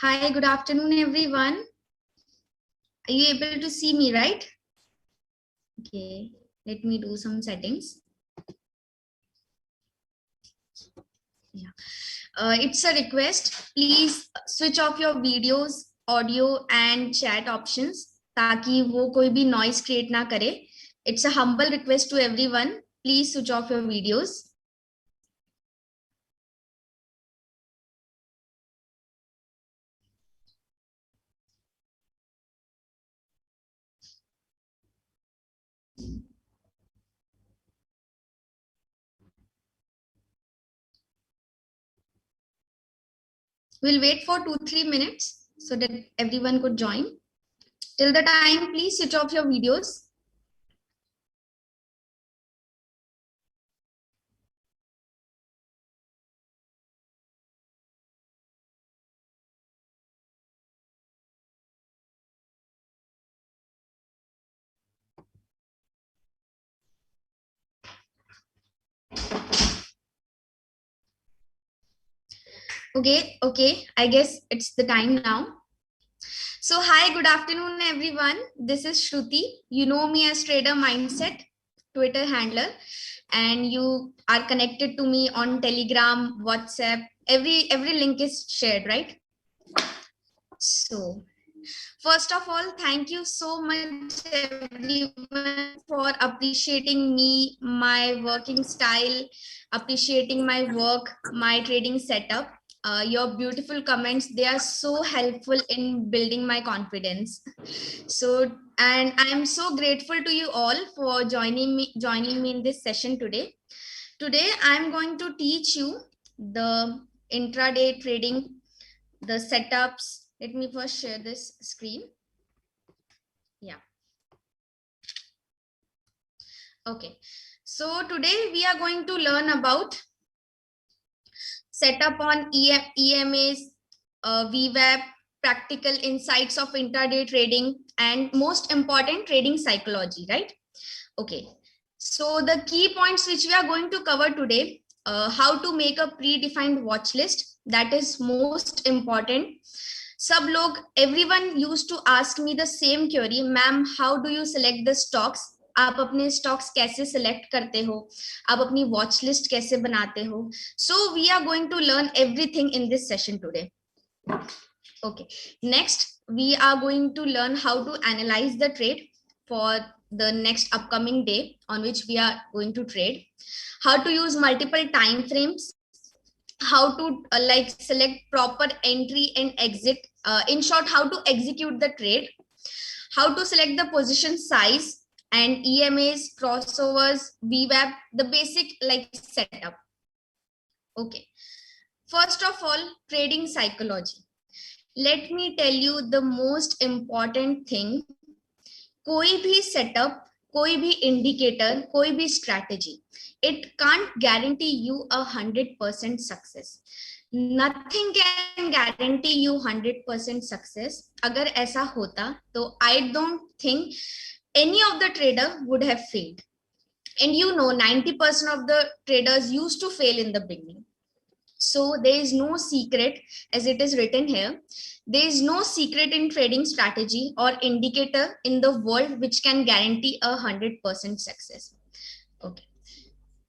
Hi, good afternoon, everyone. Are you able to see me, right? Okay, let me do some settings. Yeah. It's a request. Please switch off your videos, audio and chat options ताकि वो कोई भी noise create ना करे. It's a humble request to everyone. Please switch off your videos. We'll wait for 2-3 minutes so that everyone could join. Till the time, please switch off your videos. Okay, I guess it's the time now. So hi, good afternoon, everyone. This is Shruti. You know me as Trader Mindset, Twitter handler, and you are connected to me on Telegram, WhatsApp. Every link is shared, right? So first of all, thank you so much, everyone, for appreciating me, my working style, appreciating my work, my trading setup. Your beautiful comments, they are so helpful in building my confidence. So, and I'm so grateful to you all for joining me in this session today. Today, I'm going to teach you the intraday trading, the setups. Let me first share this screen. Yeah. Okay. So today we are going to learn about setup on EMAs, VWAP, practical insights of intraday trading, and most important, trading psychology, right? Okay. So the key points which we are going to cover today, how to make a predefined watch list, that is most important. सब लोग everyone used to ask me the same query, ma'am, how do you select the stocks? आप अपने stocks कैसे select करते हो, आप अपनी watch list कैसे बनाते हो. So we are going to learn everything in this session today. Okay, next we are going to learn how to analyze the trade for the next upcoming day on which we are going to trade, how to use multiple time frames, how to like select proper entry and exit, in short, how to execute the trade, how to select the position size and EMAs, crossovers, VWAP, the basic like setup. Okay, first of all, trading psychology. Let me tell you the most important thing. कोई भी setup, कोई भी indicator, कोई भी strategy, it can't guarantee you 100% success. Nothing can guarantee you 100% success. अगर ऐसा होता तो I don't think any of the trader would have failed. And you know, 90% of the traders used to fail in the beginning. So there is no secret, as it is written here, there is no secret in trading strategy or indicator in the world which can guarantee 100% success. Okay,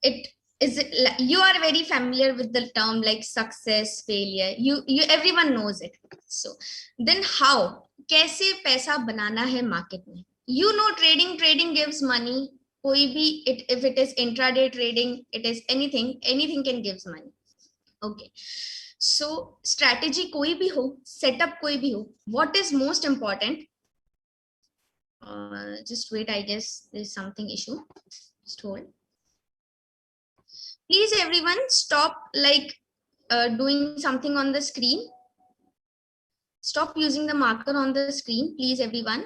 it is, you are very familiar with the term like success, failure, you everyone knows it. So then how, कैसे पैसा बनाना है market में? You know, trading gives money. कोई भी, it, if it is intraday trading, it is anything can gives money. Okay, so strategy कोई भी हो, setup कोई भी हो, what is most important, just wait, I guess there's something issue, just hold. Please everyone stop like doing something on the screen. Stop using the marker on the screen, please everyone.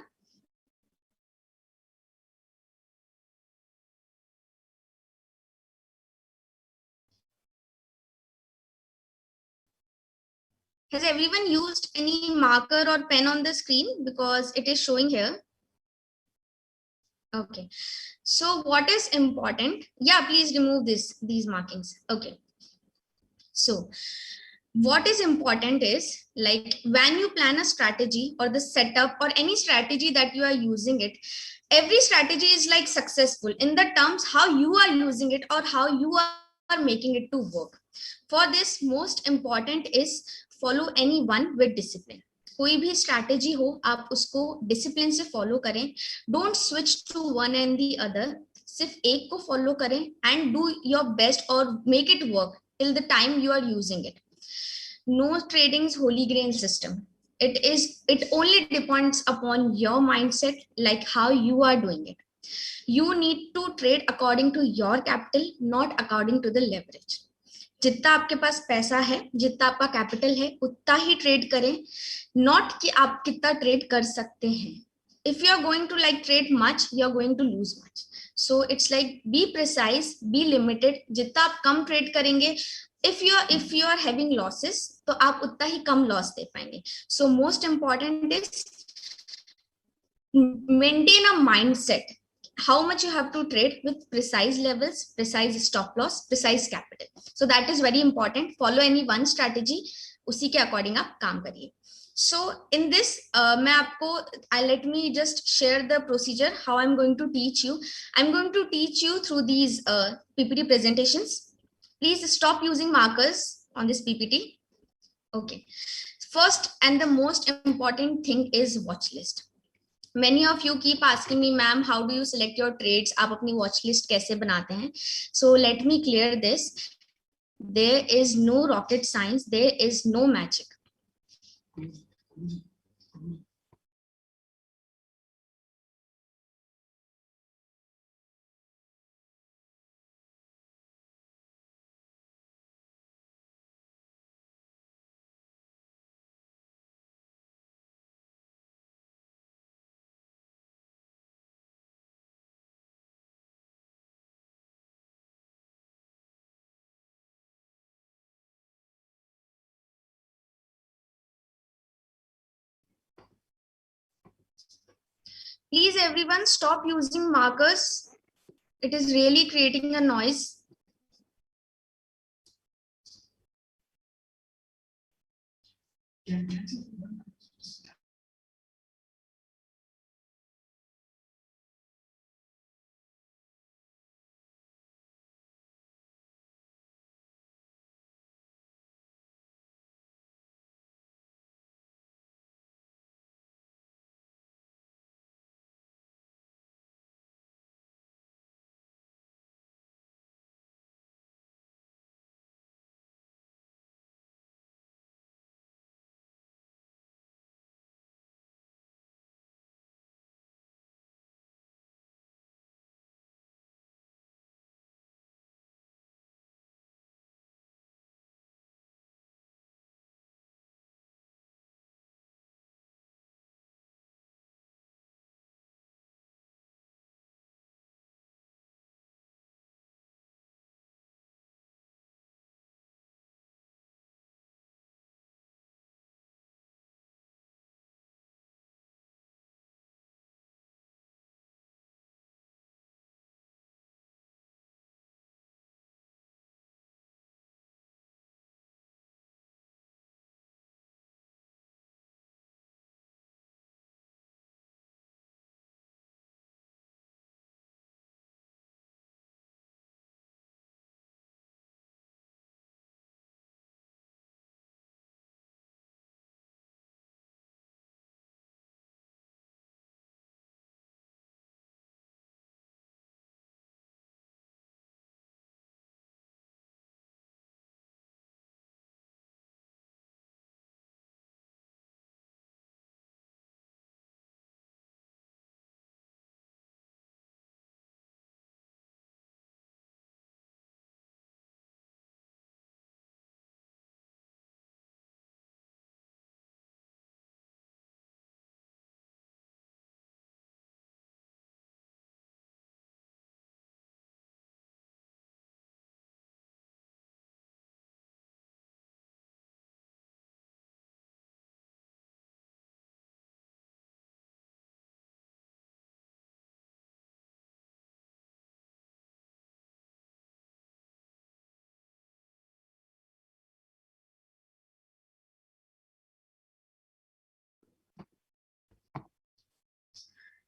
Has everyone used any marker or pen on the screen? Because it is showing here. Okay, so what is important? Yeah, please remove these markings. Okay, so what is important is, like, when you plan a strategy or the setup or any strategy that you are using it, every strategy is like successful in the terms how you are using it or how you are making it to work. For this, most important is follow any one with discipline. कोई भी strategy हो, आप उसको discipline से follow करें. Don't switch to one and the other. सिर्फ एक को follow करें and do your best or make it work till the time you are using it. No trading's holy grail system. It only depends upon your mindset, like how you are doing it. You need to trade according to your capital, not according to the leverage. जितना आपके पास पैसा है, जितना आपका capital है, उतना ही trade करें, not कि आप कितना ट्रेड कर सकते हैं. If you are going to like trade much, you are going to lose much. So it's like be precise, be limited. जितना आप कम ट्रेड करेंगे, if you are having losses, तो आप उतना ही कम लॉस दे पाएंगे. So most important is maintain a mindset how much you have to trade with precise levels, precise stop loss, precise capital. So that is very important. Follow any one strategy, उसी के according आप काम करिए. So in this, मैं आपको, let me just share the procedure how I'm going to teach you. I'm going to teach you through these PPT presentations. Please stop using markers on this PPT. Okay. First and the most important thing is watch list. Many of you keep asking me, ma'am, how do you select your trades? आप अपनी watch list कैसे बनाते हैं? So let me clear this. There is no rocket science. There is no magic. Please, everyone, stop using markers. It is really creating a noise.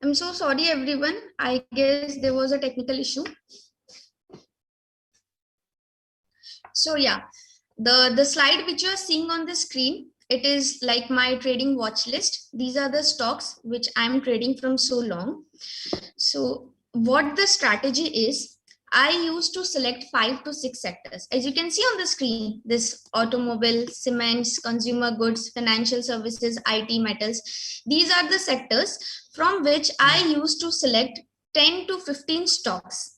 I'm so sorry, everyone. I guess there was a technical issue. So yeah, the slide which you are seeing on the screen, it is like my trading watch list. These are the stocks which I'm trading from so long. So what the strategy is, I used to select 5 to 6 sectors. As you can see on the screen, this automobile, cements, consumer goods, financial services, IT, metals. These are the sectors from which I used to select 10 to 15 stocks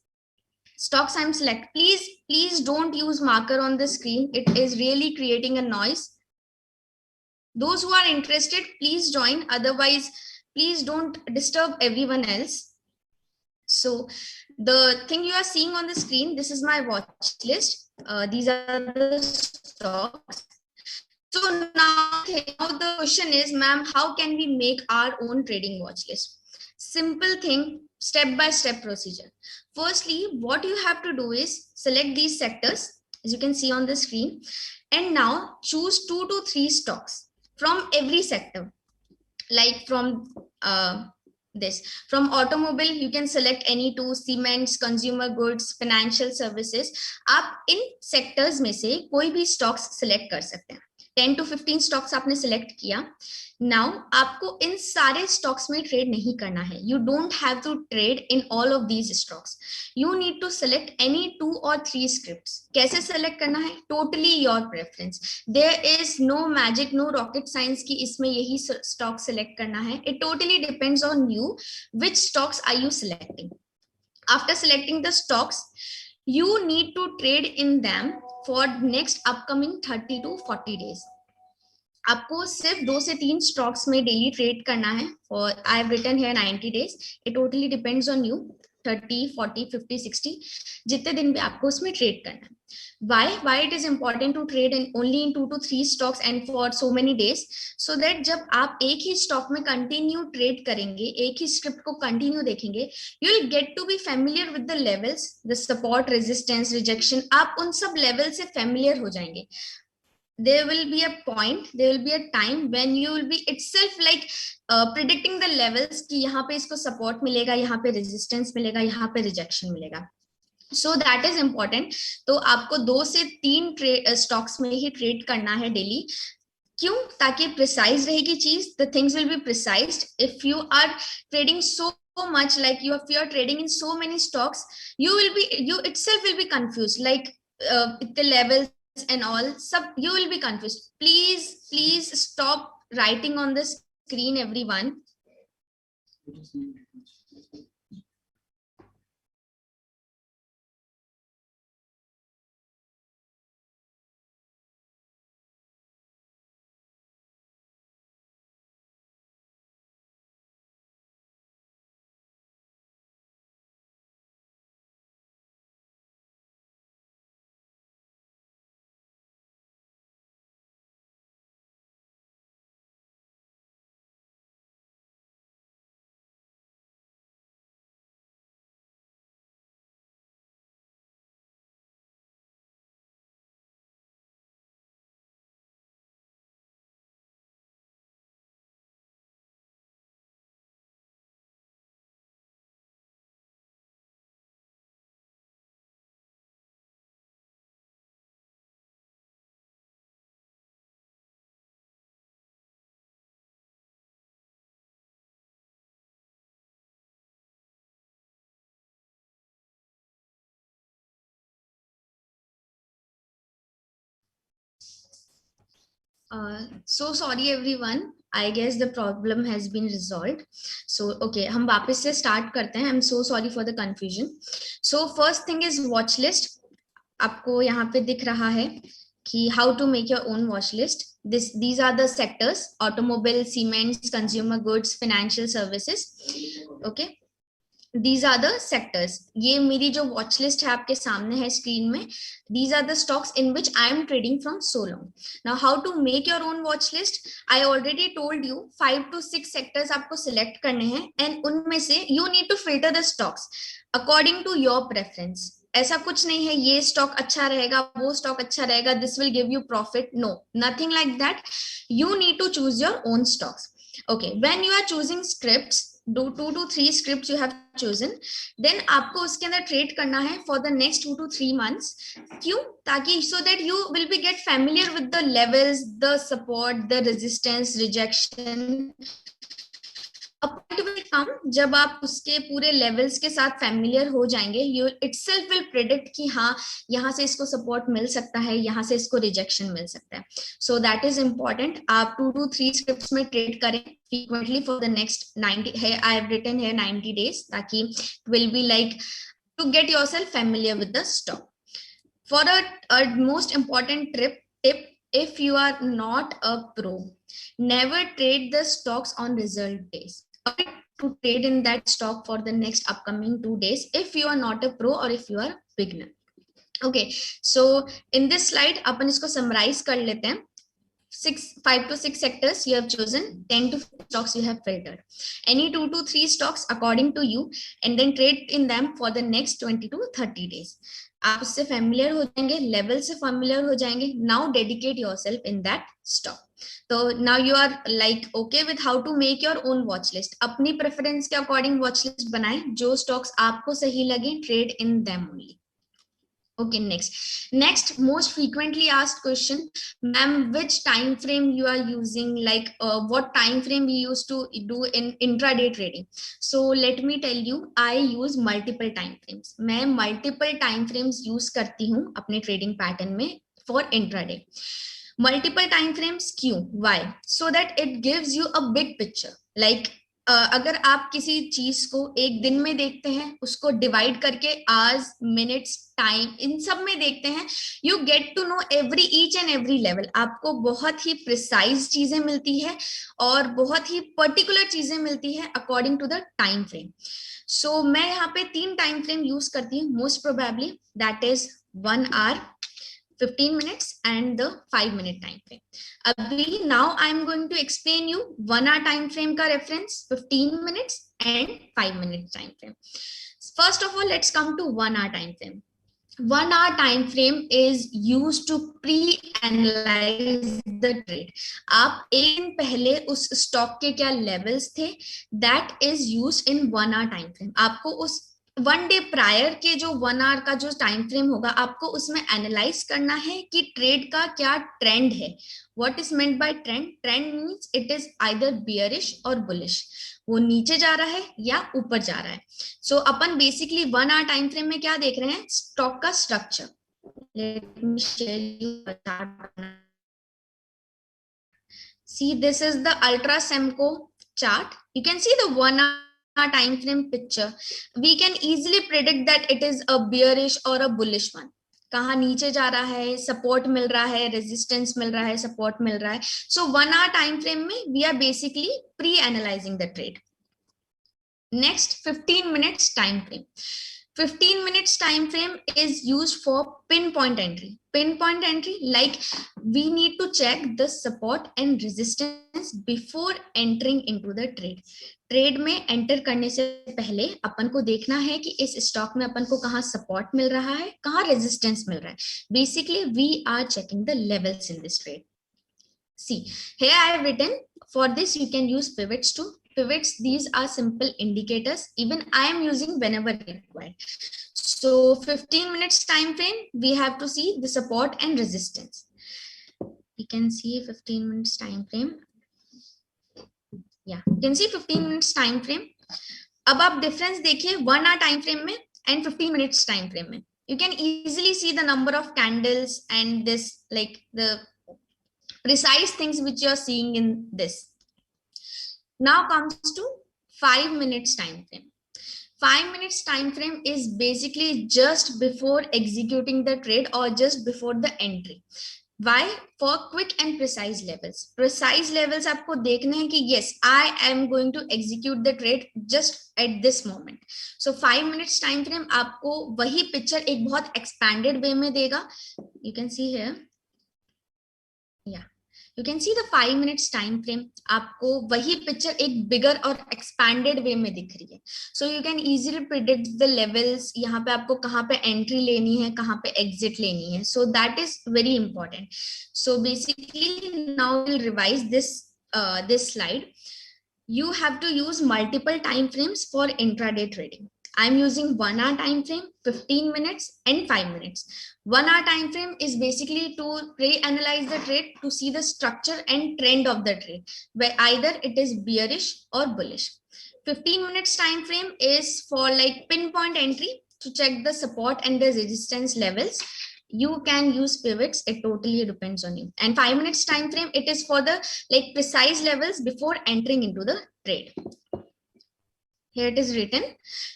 I'm select. Please don't use marker on the screen. It is really creating a noise. Those who are interested, please join. Otherwise, please don't disturb everyone else. So the thing you are seeing on the screen, this is my watch list. These are the stocks. So now the question is, ma'am, how can we make our own trading watch list? Simple thing, step-by-step procedure. Firstly, what you have to do is select these sectors, as you can see on the screen, and now choose 2 to 3 stocks from every sector. Like from from automobile, you can select any two, cements, consumer goods, financial services. आप इन sectors में से कोई भी stocks select कर सकते हैं. 10 to 15 stocks आपने select किया. Now आपको इन सारे stocks में trade नहीं करना है. You don't have to trade in all of these stocks. You need to select any 2 or 3 scripts. कैसे select करना है? Totally your preference. There is no magic, no rocket science कि इसमें यही stock select करना है. It totally depends on you. Which stocks are you selecting? After selecting the stocks, you need to trade in them for next upcoming 30 to 40 days. आपको सिर्फ 2 से 3 stocks में daily trade करना है और I have written here 90 days. It totally depends on you. 30, 40, 50, 60 जितने दिन भी आपको उसमें ट्रेड करना है. why it is important to trade in only in 2 to 3 stocks and for so many days, so that जब आप एक ही स्टॉक में कंटिन्यू ट्रेड करेंगे, एक ही स्क्रिप्ट को कंटिन्यू देखेंगे, you will get to be familiar with the levels, the support, resistance, rejection. आप उन सब लेवल से familiar हो जाएंगे. There will be a point, there will be a time when you will be itself like predicting the levels कि यहाँ पे इसको support मिलेगा, यहाँ पे resistance मिलेगा, यहाँ पे rejection मिलेगा. So that is important. तो आपको 2 से 3 stocks में ही trade करना है daily. क्यों? ताकि precise रहेगी चीज. The things will be precise. If you are trading so much, like if you are trading in so many stocks, you itself will be confused, like the levels and all, you will be confused. Please stop writing on the screen, everyone. So sorry everyone, I guess the problem has been resolved. So okay, हम वापस से start करते हैं. I'm so sorry for the confusion. So first thing is watch list. आपको यहाँ पे दिख रहा है कि how to make your own watch list. These are the sectors: automobile, cements, consumer goods, financial services. Okay, these are the sectors. ये मेरी जो watch list है आपके सामने है screen में. These are the stocks in which I am trading from so long. Now how to make your own watch list? I already told you 5 to 6 sectors आपको select करने हैं and उनमें से you need to filter the stocks according to your preference. ऐसा कुछ नहीं है ये स्टॉक अच्छा रहेगा, वो स्टॉक अच्छा रहेगा, this will give you profit. No, nothing like that. You need to choose your own stocks. Okay, when you are choosing scripts, 2 to 3 scripts you have chosen, then आपको उसके अंदर ट्रेड करना है for the next 2 to 3 months. क्यों? ताकि so that you will be get familiar with the levels, the support, the resistance, rejection. A point will come जब आप उसके पूरे लेवल्स के साथ फैमिलियर हो जाएंगे, यू इटसेल्फ विल प्रेडिक्ट कि हाँ यहाँ से इसको सपोर्ट मिल सकता है, यहाँ से इसको रिजेक्शन मिल सकता है. So that is important. आप 2 to 3 स्क्रिप्ट्स में ट्रेड करें frequently for the next 90 है, I have written here 90 days, ताकि will be like to get yourself familiar with the stock. For a most important tip, if you are not a pro, never trade the stocks on result days. To trade in that stock for the next upcoming 2 days if you are not a pro or if you are beginner. Okay, so in this slide अपन इसको summarize कर लेते हैं. 5 to 6 sectors you have chosen, 10 to 15 stocks you have filtered. Any 2 to 3 stocks according to you, and then trade in them for the next 20 to 30 days. आप उससे familiar हो जाएंगे, level से familiar हो जाएंगे. Now dedicate yourself in that stock. तो now you are like okay with how to make your own watch list. अपनी preference के according watch list बनाएं, जो stocks आपको सही लगे, trade in them only. Okay, next most frequently asked question, ma'am, which time frame you are using, like what time frame we used to do in intraday trading? So let me tell you, I use multiple time frames. मैं multiple time frames use करती हूँ अपने trading pattern में for intraday. Multiple time frames क्यों? Why? So that it gives you a big picture. Like अगर आप किसी चीज को एक दिन में देखते हैं, उसको डिवाइड करके आवर्स, मिनट्स, टाइम, इन सब में देखते हैं, you get to know every each and every level. आपको बहुत ही प्रिसाइज चीजें मिलती है और बहुत ही पर्टिकुलर चीजें मिलती है according to the time frame. So मैं यहाँ पे 3 टाइम फ्रेम यूज करती हूँ most probably, that is 1 hour, 15 minutes and the 5 minute time frame. Abhi, now I am going to explain you 1 hour time frame ka reference, 15 minutes and 5 minute time frame. First of all, let's come to 1 hour time frame. 1 hour time frame is used to pre-analyze the trade. आप एक दिन पहले उस stock के क्या levels थे, that is used in 1 hour time frame. आपको उस 1 day प्रायर के जो 1 hour का जो टाइम फ्रेम होगा, आपको उसमें एनालाइज करना है कि ट्रेड का क्या ट्रेंड है. What is meant by trend? Trend means it is either bearish और बुलिश. वो नीचे जा रहा है या ऊपर जा रहा है. सो अपन बेसिकली 1 hour टाइम फ्रेम में क्या देख रहे हैं? स्टॉक का structure. Let me share you chart. See, this is the Ultra Semco chart. You can see the 1 hour time frame picture. We can easily predict that it is a bearish or a bullish one. कहाँ नीचे जा रहा है, support मिल रहा है, resistance मिल रहा है, सपोर्ट मिल रहा है. सो 1 hour टाइम फ्रेम में we are basically pre analysing the trade. Next 15 minutes time frame. 15 minutes time frame is used for pinpoint entry. Pinpoint entry, like we need to check the support and resistance before entering into the trade. Trade में enter करने से पहले अपन को देखना है कि इस stock में अपन को कहाँ सपोर्ट मिल रहा है, कहाँ रेजिस्टेंस मिल रहा है. Basically we are checking the levels in this trade. See, here I have written, for this you can use pivots too. Pivots, these are simple indicators. Even I am using whenever required. So 15 minutes time frame, we have to see the support and resistance. You can see 15 minutes time frame. Yeah, you can see 15 minutes time frame. अब आप difference देखिए 1 hour time frame में and 15 minutes time frame में. You can easily see the number of candles and this, like the precise things which you are seeing in this. Now comes to 5 minutes time frame. 5 minutes time frame is basically just before executing the trade or just before the entry. Why? For quick and precise levels. Precise levels आपको देखने हैं कि yes, I am going to execute the trade just at this moment. So 5 minutes time frame आपको वही picture एक बहुत expanded way में देगा. You can see here. Yeah. You can see the 5 minutes time frame. आपको वही picture एक बिगर और एक्सपैंडेड वे में दिख रही है. So you can easily predict the levels. यहाँ पे आपको कहाँ पे एंट्री लेनी है, कहाँ पे एग्जिट लेनी है. So that is very important. So basically now will revise this slide. you have to use multiple time frames for intraday trading. I'm using 1 hour time frame, 15 minutes and 5 minutes. 1 hour time frame is basically to pre-analyze the trade, to see the structure and trend of the trade, where either it is bearish or bullish. 15 minutes time frame is for like pinpoint entry, to check the support and the resistance levels. You can use pivots, it totally depends on you. And 5 minutes time frame, it is for the like precise levels before entering into the trade. Here it is written,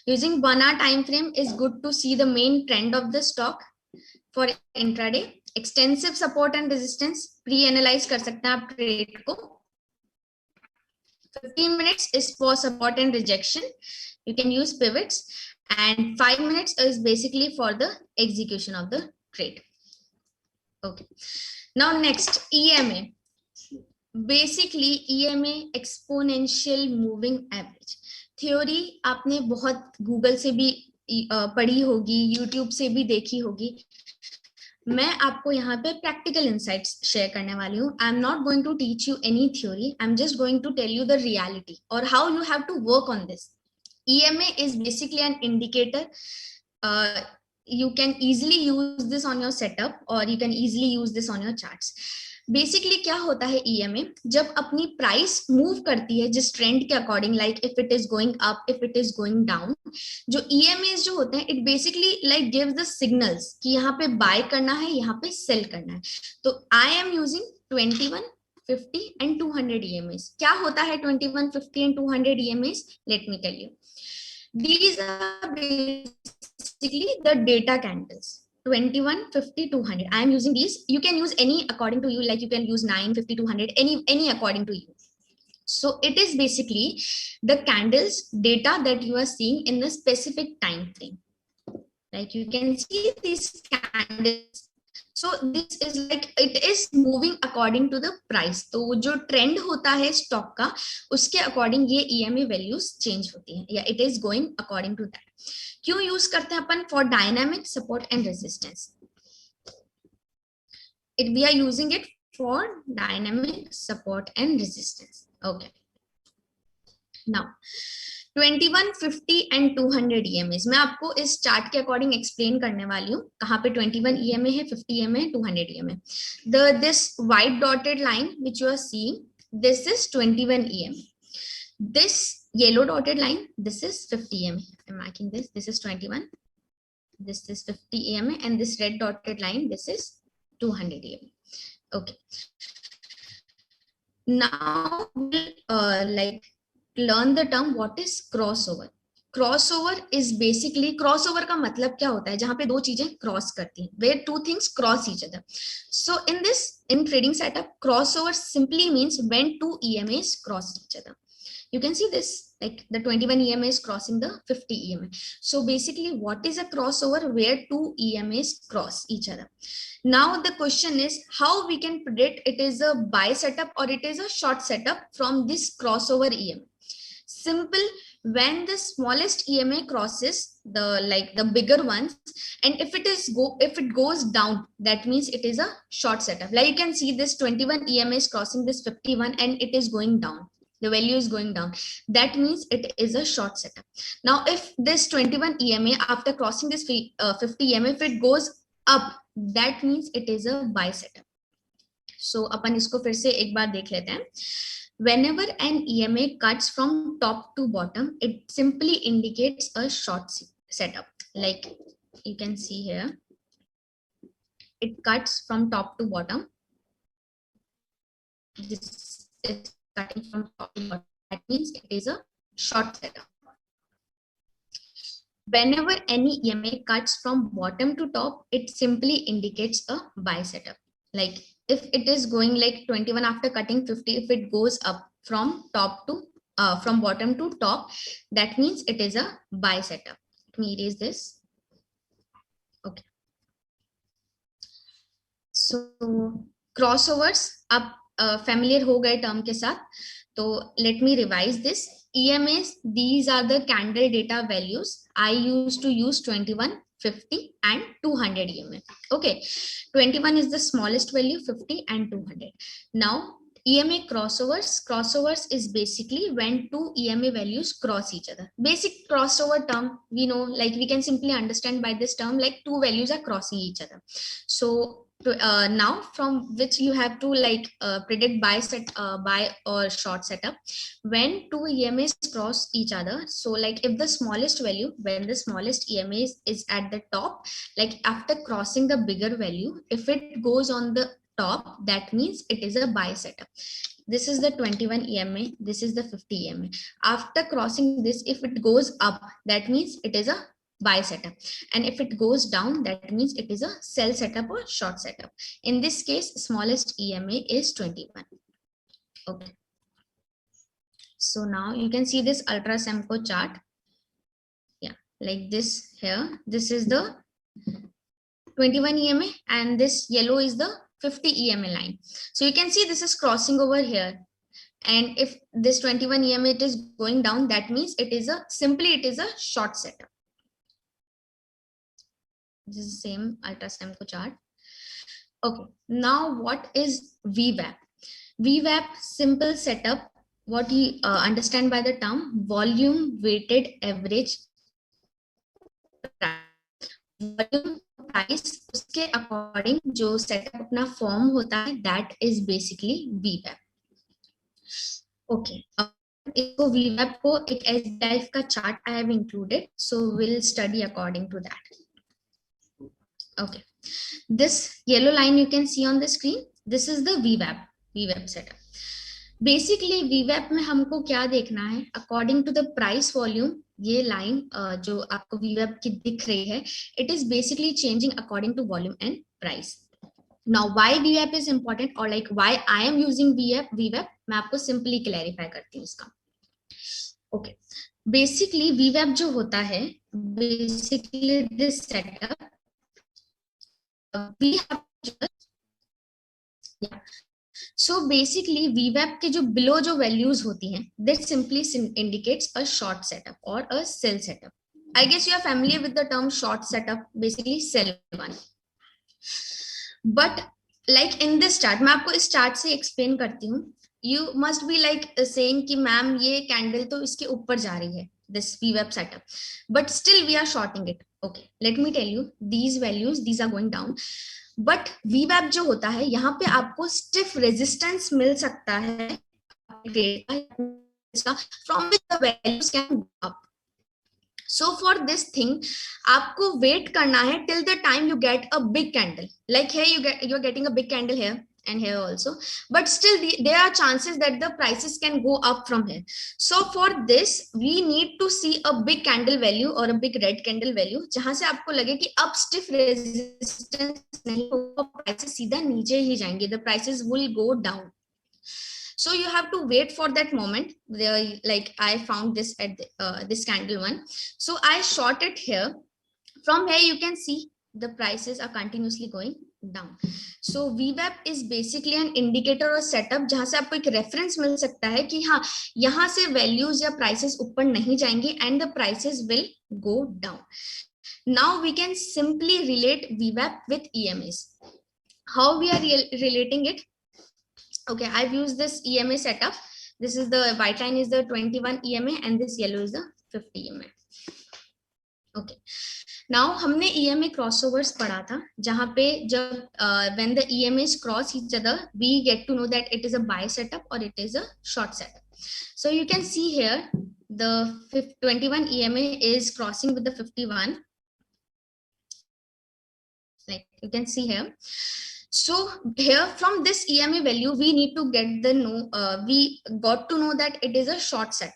using 1 hour time frame is good to see the main trend of the stock for intraday. Extensive support and resistance pre-analyze कर सकते हैं आप trade को. 15 minutes is for support and rejection, you can use pivots, and 5 minutes is basically for the execution of the trade. Okay, now next, EMA. Basically EMA, exponential moving average. Theory आपने बहुत Google से भी पढ़ी होगी, YouTube से भी देखी होगी. मैं आपको यहाँ पे प्रैक्टिकल इंसाइट्स शेयर करने वाली हूँ. I am not going to teach you any theory, I am just going to tell you the reality और how you have to work on this. EMA is basically an indicator. You can easily use this on your setup or you can easily use this on your charts. Basically क्या होता है EMA, जब अपनी price move करती है जिस trend के according, like if it is going up, if it is going down, जो EMAs जो होते हैं, it basically like gives the signals कि यहाँ पे बाय करना है, यहाँ पे सेल करना है. तो I am using 21, 50 and 200 EMAs. क्या होता है 21, 50 and 200 EMAs? Let me tell you. These are basically the data candles. 21, 50, 200. I am using these. You can use any according to you, like you can use 9, 50, 200, any according to you. So it is basically the candles data that you are seeing in the specific time frame. Like you can see these candles. So this is like it is moving according to the price. तो जो trend होता है stock का, उसके according ये EMA values change होती है, या it is going according to that. क्यों use करते हैं अपन? For dynamic support and resistance. We are using it for dynamic support and resistance. Okay. Now 21, 50 and 200 EMAs. मैं आपको इस चार्ट के अकॉर्डिंग एक्सप्लेन करने वाली हूँ कहाँ पे 21 EMA है, 50 EMA है, 200 EMA. This white dotted line which you are seeing, this is 21 EMA. This yellow dotted line, this is 50 EMA. I'm marking this. This is 21. This is 50 EMA, and this red dotted line, this is 200 EMA. Okay. Now we'll learn the term what is crossover. Crossover is basically, crossover का मतलब क्या होता है? जहाँ पे दो चीजें cross करती हैं, where two things cross each other. So in trading setup, crossover simply means when two EMAs cross each other. You can see this, like the 21 EMA is crossing the 50 EMA. So basically what is a crossover? Where two EMAs cross each other. Now the question is how we can predict it is a buy setup or it is a short setup from this crossover EMA. Simple, when the smallest EMA crosses the bigger ones, and if it goes down, that means it is a short setup. Like you can see this 21 EMA is crossing this 51 and it is going down. The value is going down. That means it is a short setup. Now, if this 21 EMA after crossing this 50 EMA, if it goes up, that means it is a buy setup. So अपन इसको फिर से एक बार देख लेते हैं. Whenever an EMA cuts from top to bottom, it simply indicates a short setup. Like you can see here, it cuts from top to bottom. This is cutting from top to bottom. That means it is a short setup. Whenever any EMA cuts from bottom to top, it simply indicates a buy setup. Like if it is going like 21 after cutting 50, if it goes up from top to from bottom to top, that means it is a buy setup. Let me erase this. Okay. So crossovers, आप familiar हो गए term के साथ, तो let me revise this. EMAs, these are the candle data values. I used to use 21, 50 and 200 EMA. Okay, 21 is the smallest value, 50 and 200. Now EMA crossovers is basically when two EMA values cross each other. Basic crossover term, we know, like we can simply understand by this term, like two values are crossing each other. So now from which you have to like predict buy or short setup when two EMAs cross each other. So like if the smallest value, when the smallest EMA is at the top, like after crossing the bigger value, if it goes on the top, that means it is a buy setup. This is the 21 EMA, this is the 50 EMA. After crossing this, if it goes up, that means it is a buy setup, and if it goes down, that means it is a sell setup or short setup. In this case, smallest EMA is 21. Okay, so now you can see this Ultra Semco chart, yeah, like this here. This is the 21 EMA and this yellow is the 50 EMA line. So you can see this is crossing over here, and if this 21 EMA it is going down, that means it is a short setup. This is the same Ultra Semco chart. Okay, now what is VWAP? VWAP, simple setup. What you understand by the term volume weighted average volume price, उसके according जो setup अपना form होता है, that is basically VWAP. Okay, इसको VWAP को एक SDIF का chart I have included, so we'll study according to that. Okay, this yellow line you can see on the screen, this is the VWAP setup. Basically VWAP में हमको क्या देखना है, according to the price volume, ये line जो आपको VWAP की दिख रही है, it is basically changing according to volume and price. Now why VWAP is important, or like why I am using VWAP, मैं आपको simply clarify करती हूँ इसका. Okay, basically VWAP जो होता है, basically this setup we have just, yeah. So basically VWAP के जो below जो values होती हैं, that simply indicates a short setup or a sell setup. I guess you are familiar with the term short setup, basically sell one. But like in this chart, मैं आपको इस chart से explain करती हूँ. You must be like saying कि ma'am ये candle तो इसके ऊपर जा रही है, this VWAP setup, but still we are shorting it. Okay, let me tell you, these values, these are going down. But VWAP जो होता है, यहाँ पे आपको स्टिफ रेजिस्टेंस मिल सकता है from which the values can go up. So for this thing आपको wait करना है till the time you get a big candle, like here you are getting a big candle here and here also, but still there are chances that the prices can go up from here. So for this we need to see a big candle value or a big red candle value जहां से आपको लगे कि अब stiff resistance नहीं होगा, prices सीधा नीचे ही जाएंगे, the prices will go down. So you have to wait for that moment. Like I found this at this candle one, so I short it here. From here you can see the prices are continuously going down. So VWAP is basically an indicator or setup जहां से आपको एक reference मिल सकता है कि हाँ यहाँ से values या prices ऊपर नहीं जाएंगे and the prices will go down. Now we can simply relate VWAP with EMAs. How we are relating it? Okay, I've used this EMA setup. This is the white line is the 21 EMA and this yellow is the 50 EMA. Okay. Now हमने EMA crossovers पढ़ा था, जहाँ पे जब when the EMAs cross each other, we get to know that it is a buy setup or it is a short setup. So you can see here the 21 EMA is crossing with the 51. Like you can see here. So here from this EMA value, we need to get we got to know that it is a short setup.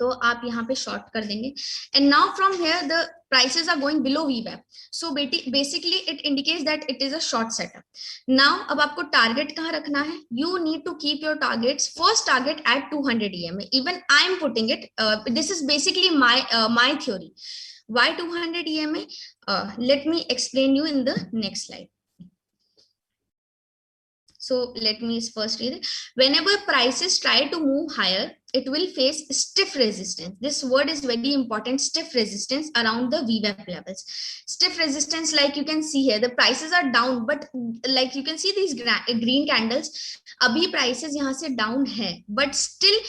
तो आप यहाँ पे short कर देंगे. And now from here the prices are going below VWAP. So basically it indicates that it is a short setup. Now अब आपको target कहाँ रखना है? You need to keep your targets, first target at 200 EMA. Even I am putting it. This is basically my theory. Why 200 EMA? Let me explain you in the next slide. So let me first read it. Whenever prices try to move higher, it will face stiff resistance. This word is very important, stiff resistance around the VWAP levels. Stiff resistance, like you can see here, the prices are down, but like you can see these green candles, abhi prices yahan se down hai, but still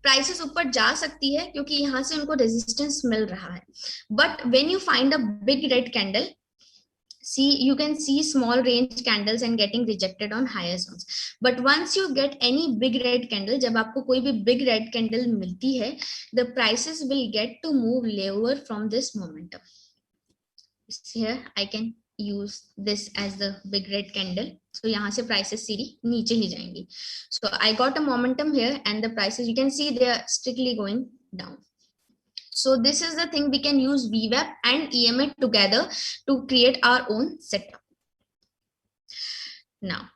prices ऊपर जा सकती है क्योंकि यहाँ से उनको resistance मिल रहा है. But when you find a big red candle, see, you can see small range candles and getting rejected on higher zones. But once you get any big red candle, जब आपको कोई भी big red candle मिलती है, the prices will get to move lower from this momentum. Here I can use this as the big red candle. So यहाँ से prices सीधी नीचे ही जाएंगी. So I got a momentum here and the prices, you can see they are strictly going down. So this is the thing, we can use VWAP and EMA together to create our own setup. Now,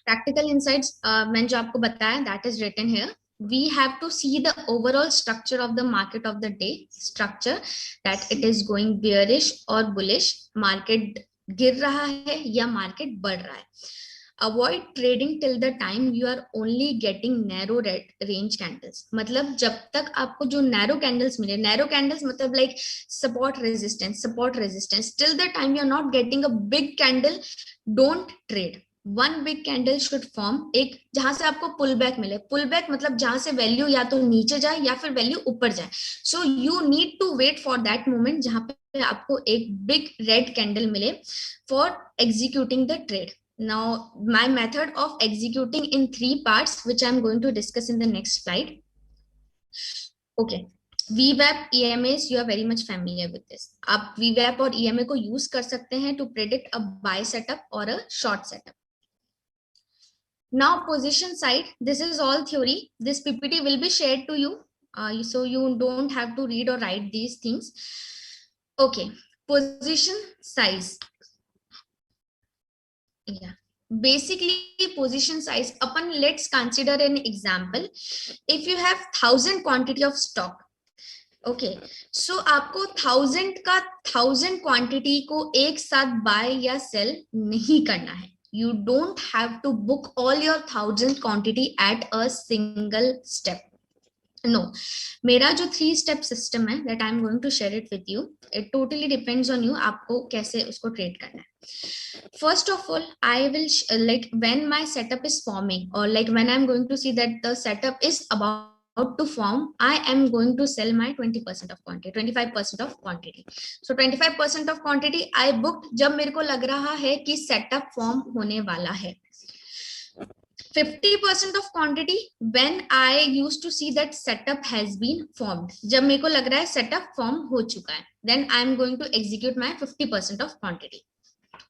practical insights, मैंने जो आपको बताया, that is written here. We have to see the overall structure of the market of the day, structure that it is going bearish or bullish, market गिर रहा है या market बढ़ रहा है. Avoid trading till the time you are only getting narrow range candles. मतलब जब तक आपको जो narrow candles मिले, narrow candles मतलब like support resistance, till the time you are not getting a big candle, don't trade. One big candle should form, एक जहां से आपको pull back मिले. Pull back मतलब जहां से value या तो नीचे जाए या फिर value ऊपर जाए. So you need to wait for that moment जहां पे आपको एक big red candle मिले for executing the trade. Now, my method of executing in 3 parts, which I'm going to discuss in the next slide. Okay, VWAP, EMAs, you are very much familiar with this. आप VWAP और EMA को use कर सकते हैं to predict a buy setup or a short setup. Now, position side, this is all theory. This PPT will be shared to you, so you don't have to read or write these things. Okay, position size. Yeah, basically position size, upon let's consider an example. If you have 1000 quantity of stock, okay, so आपको 1000 quantity को एक साथ buy या sell नहीं करना है. You don't have to book all your 1000 quantity at a single step. No, मेरा जो 3-step system है, that I'm going to share it with you. It totally depends on you. आपको कैसे उसको trade करना है. First of all, I will like when my setup is forming, or like when I'm going to see that the setup is about to form, I am going to sell my 20% of quantity, 25% of quantity. So 25% of quantity I booked जब मेरे को लग रहा है कि setup form होने वाला है. 50% of quantity when I used to see that setup has been formed. जब मेरे को लग रहा है setup form हो चुका है, then I am going to execute my 50% of quantity.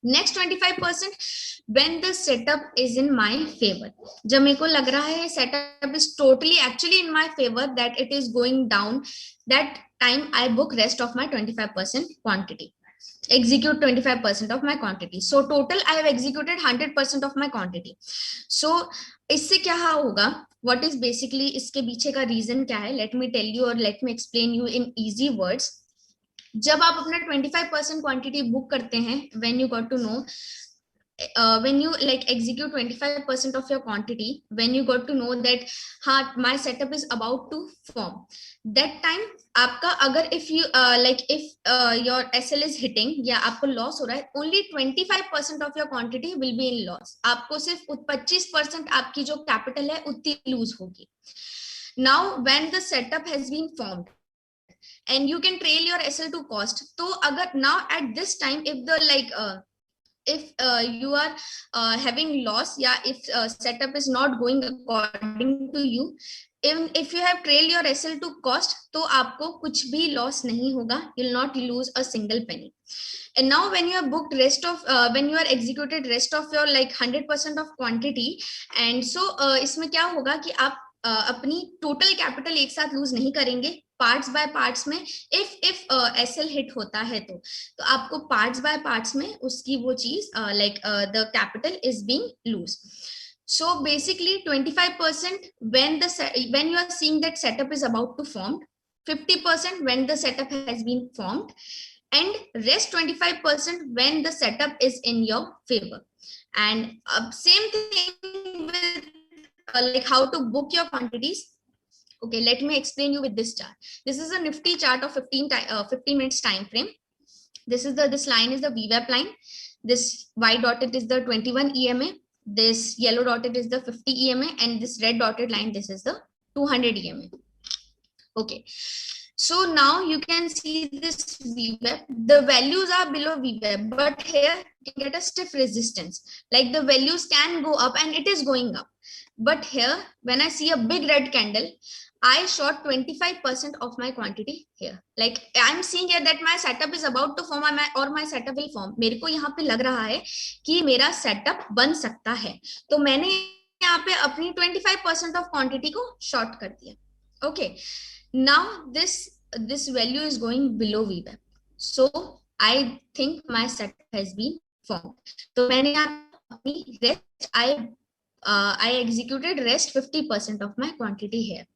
Next 25% when the setup is in my favor. जब मेरे को लग रहा है setup is totally actually in my favor, that it is going down, that time I book rest of my 25% quantity. Execute 25% of my quantity. So total I have executed 100% of my quantity. So इससे क्या होगा, what is basically इसके पीछे का reason क्या है, let me tell you or let me explain you in easy words. जब आप अपना 25% quantity book करते हैं, when you got to know, when you like execute 25% of your quantity, when you got to know that हाँ my setup is about to form, that time आपका अगर if you like if your SL is hitting या आपको loss हो रहा है, only 25% of your quantity will be in loss. आपको सिर्फ 25% आपकी जो capital है उतनी lose होगी. Now when the setup has been formed and you can trail your SL to cost, तो अगर now at this time if the like if you are having loss, yeah, if setup is not going according to you, even if you have trailed your SL to cost, तो आपको कुछ भी loss नहीं होगा, you'll not lose a single penny. And now when you have booked rest of when you are executed rest of your like 100% of quantity, and so इसमें क्या होगा कि आप अपनी total capital एक साथ lose नहीं करेंगे, पार्ट्स बाय पार्ट्स में if SL हिट होता है तो आपको पार्ट्स बाय पार्ट्स में उसकी वो चीज like the capital is being lose. So basically 25% when you are seeing that setup is about to form, 50% when the setup has been formed, and rest 25% when the setup is in your favor. And same thing with like how to book your quantities. Okay, let me explain you with this chart. This is a Nifty chart of 15 minutes time frame. This line is the VWAP line. This white dotted is the 21 EMA. This yellow dotted is the 50 EMA, and this red dotted line, this is the 200 EMA. Okay, so now you can see this VWAP. The values are below VWAP, but here you can get a stiff resistance. Like the values can go up, and it is going up. But here, when I see a big red candle, I short 25% of my quantity here. Like I'm seeing here that my setup is about to form, or my setup will form. मेरे को यहाँ पे लग रहा है कि मेरा setup बन सकता है, तो मैंने यहाँ पे अपनी 25% of quantity को short कर दिया. Okay, now this value is going below VWAP, so I think my setup has been formed. तो मैंने यहाँ अपनी rest I executed rest 50% of my quantity here.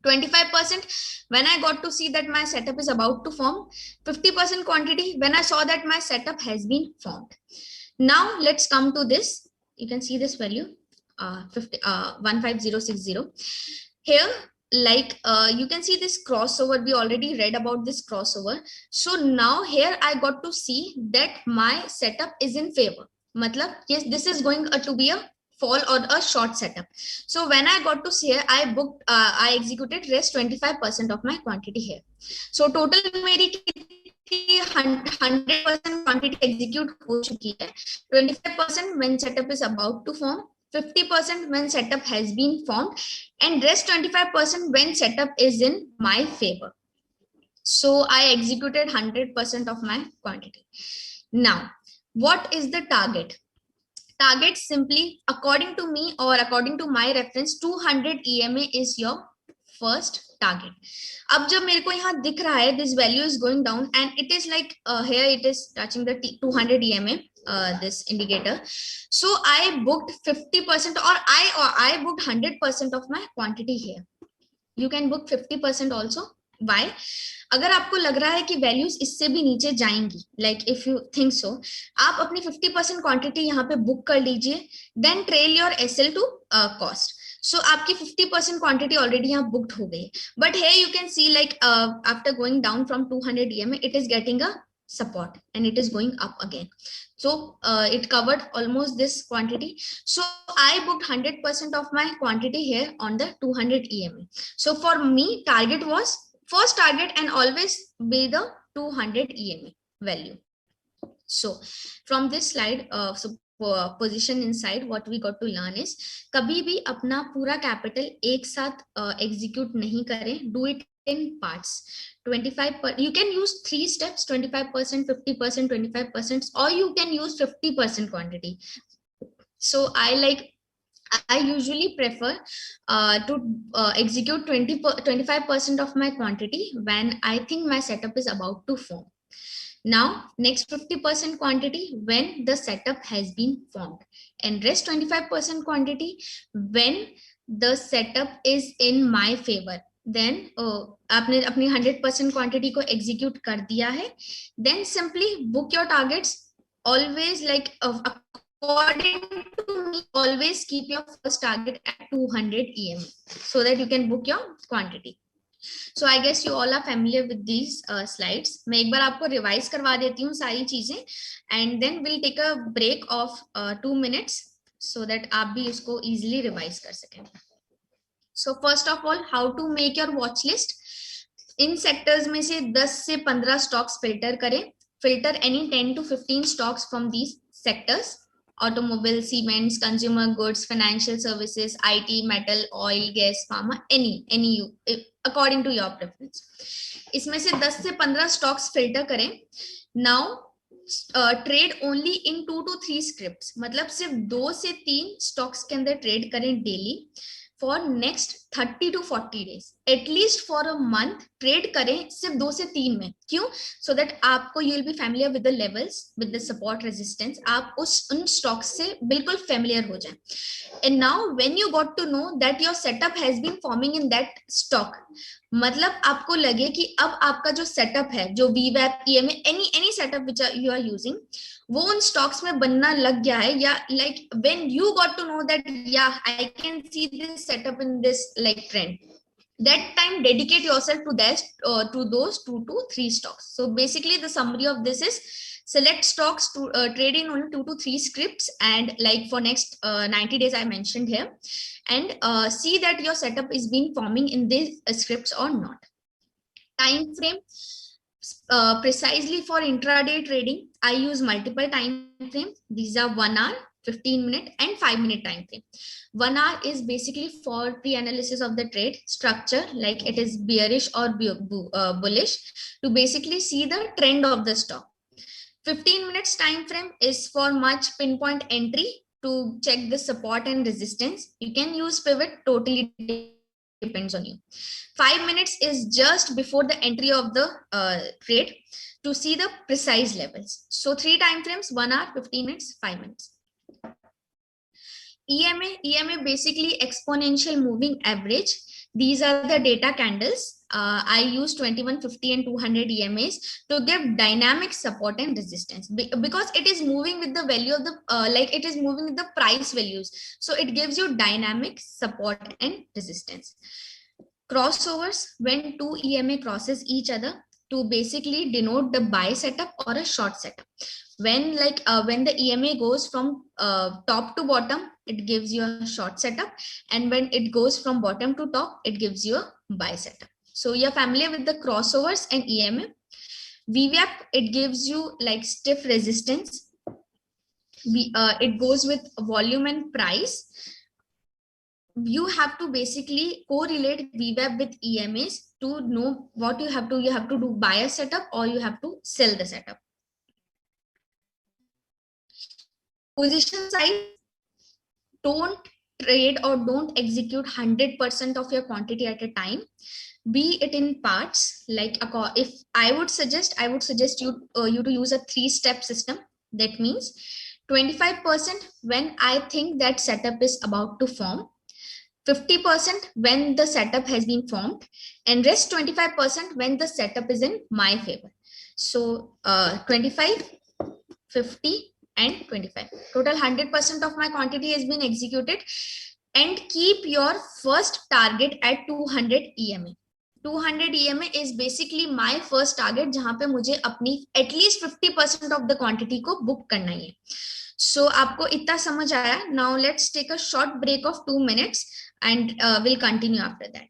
25% when I got to see that my setup is about to form. 50% quantity when I saw that my setup has been formed. Now let's come to this. You can see this value 15060 here. Like you can see this crossover. We already read about this crossover. So now here I got to see that my setup is in favor. Matlab, yes, this is going to be a fall or a short setup. So when I got to see here, I executed rest 25% of my quantity here. So total मेरी 100% quantity execute हो चुकी है. 25% when setup is about to form, 50% when setup has been formed, and rest 25% when setup is in my favor. So I executed 100% of my quantity. Now, what is the target? Target simply, according to me or according to my reference, 200 EMA is your first target. अब जब मेरे को यहाँ दिख रहा है, this value is going down and it is like here it is touching the 200 EMA, this indicator. So I booked 50% or I booked 100% of my quantity here. You can book 50% also. Why? अगर आपको लग रहा है कि values इससे भी नीचे जाएंगी, like if you think so, आप अपनी 50% क्वांटिटी यहाँ पे बुक कर लीजिए, then trail your SL to cost. So आपकी 50% क्वांटिटी ऑलरेडी यहाँ बुक्ड हो गई. But here you can see like after going down from 200 EMA, it is getting a support and it is going up again. So it covered almost this quantity. So I booked 100% of my quantity here on the 200 EMA. So for me, target was first target and always be the 200 EMA value. So from this slide, position inside, what we got to learn is कभी भी अपना पूरा capital एक साथ execute नहीं करें. Do it in parts. 25%, you can use 3 steps, 25%, 50%, 25%, or you can use 50% quantity. So I usually prefer to execute 25% of my quantity when I think my setup is about to form. Now, next 50% quantity when the setup has been formed, and rest 25% quantity when the setup is in my favor. Then आपने अपनी 100% quantity को execute कर दिया है, then simply book your targets. Always, like according to me, always keep your first target at 200 EMA so that you can book your quantity. So I guess you all are familiar with these slides. मैं एक बार आपको revise करवा देती हूँ सारी चीजें, and then we'll take a break of 2 minutes so that आप भी इसको easily रिवाइज कर सकें. So first of all, how to make your watch list? In sectors में से 10 से 15 स्टॉक्स फिल्टर करें. Filter any 10 to 15 stocks from these sectors: automobile, cements, consumer goods, financial services, IT, metal, oil, gas, pharma, any you according to your preference. इसमें से 10 से 15 stocks filter करें. Now trade only in 2 to 3 scripts. मतलब सिर्फ 2 से 3 stocks के अंदर trade करें daily for next 30 to 40 days. At least for a month trade करें सिर्फ 2 से 3 में. क्यों? So that आपको you will be familiar with the levels, with the support resistance. आप उन stocks से बिल्कुल familiar हो जाएं. And now when you got to know that your setup has been forming in that stock, मतलब आपको लगे कि अब आपका जो setup है, जो VWAP, EMA, any setup which you are using, वो उन स्टॉक्स में बनना लग गया है, या like when you got to know that या I can see this setup in this like trend, that time dedicate yourself to that to those 2 to 3 stocks. So basically the summary of this is select stocks to trade in only 2 to 3 scripts, and like for next 90 days I mentioned here, and see that your setup is being forming in these scripts or not. Time frame, precisely for intraday trading I use multiple time frame. These are 1 hour, 15 minute and 5 minute time frame. 1 hour is basically for pre-analysis of the trade structure, like it is bearish or bullish, to basically see the trend of the stock. 15 minutes time frame is for much pinpoint entry to check the support and resistance. You can use pivot, totally depends on you. 5 minutes is just before the entry of the trade to see the precise levels. So 3 time frames: 1 hour, 15 minutes, 5 minutes. EMA basically exponential moving average. These are the data candles. I use 21, 50 and 200 EMAs to give dynamic support and resistance, because it is moving with the value of the like it is moving with the price values, so it gives you dynamic support and resistance. Crossovers, when two EMA crosses each other, to basically denote the buy setup or a short setup. When when the EMA goes from top to bottom, it gives you a short setup, and when it goes from bottom to top, it gives you a buy setup. So you're familiar with the crossovers and EMA. VWAP, it gives you like stiff resistance. It goes with volume and price. You have to basically correlate VWAP with EMAs to know what you have to do buy a setup or you have to sell the setup. Position size, don't trade or don't execute 100% of your quantity at a time. Be it in parts. Like if I would suggest you to use a 3-step system. That means 25% when I think that setup is about to form, 50% when the setup has been formed, and rest 25% when the setup is in my favor. So 25, 50 and 25, total 100% of my quantity has been executed. And keep your first target at 200 EMA. 200 EMA is basically my first target, jahan pe mujhe apni at least 50% of the quantity ko book karna hai. So आपको इतना समझ आया? Now let's take a short break of 2 minutes and we'll continue after that.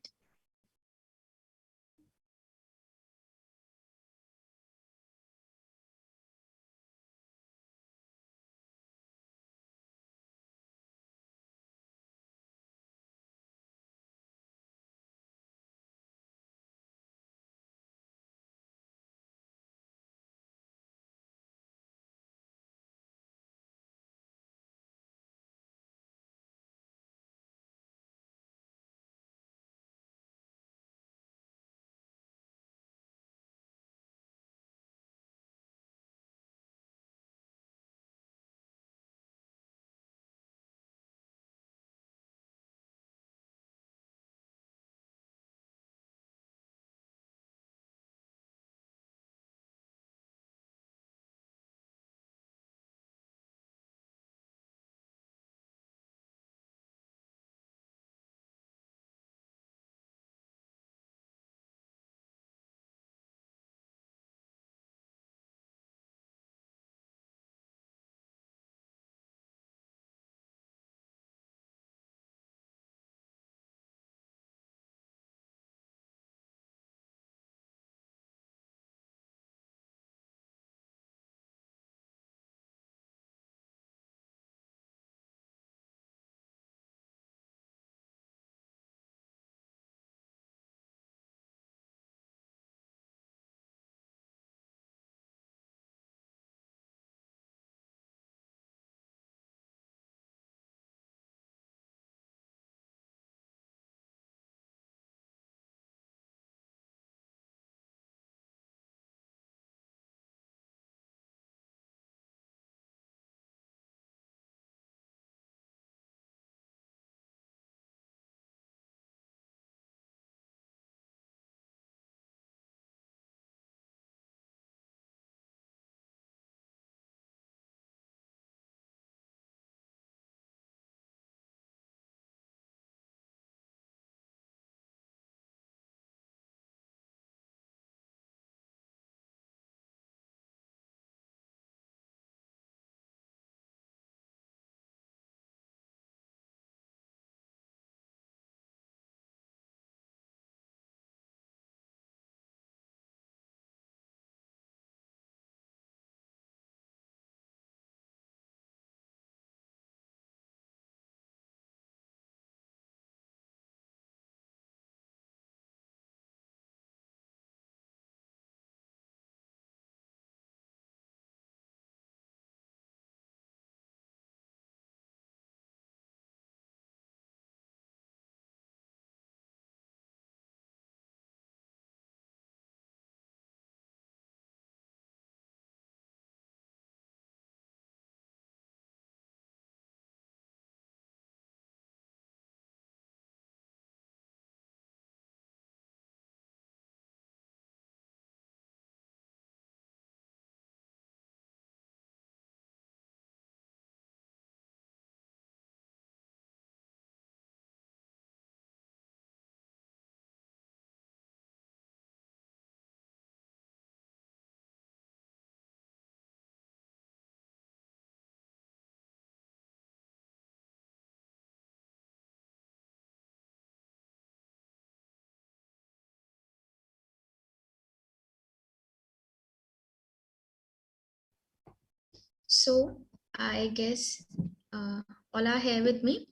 So I guess all are here with me.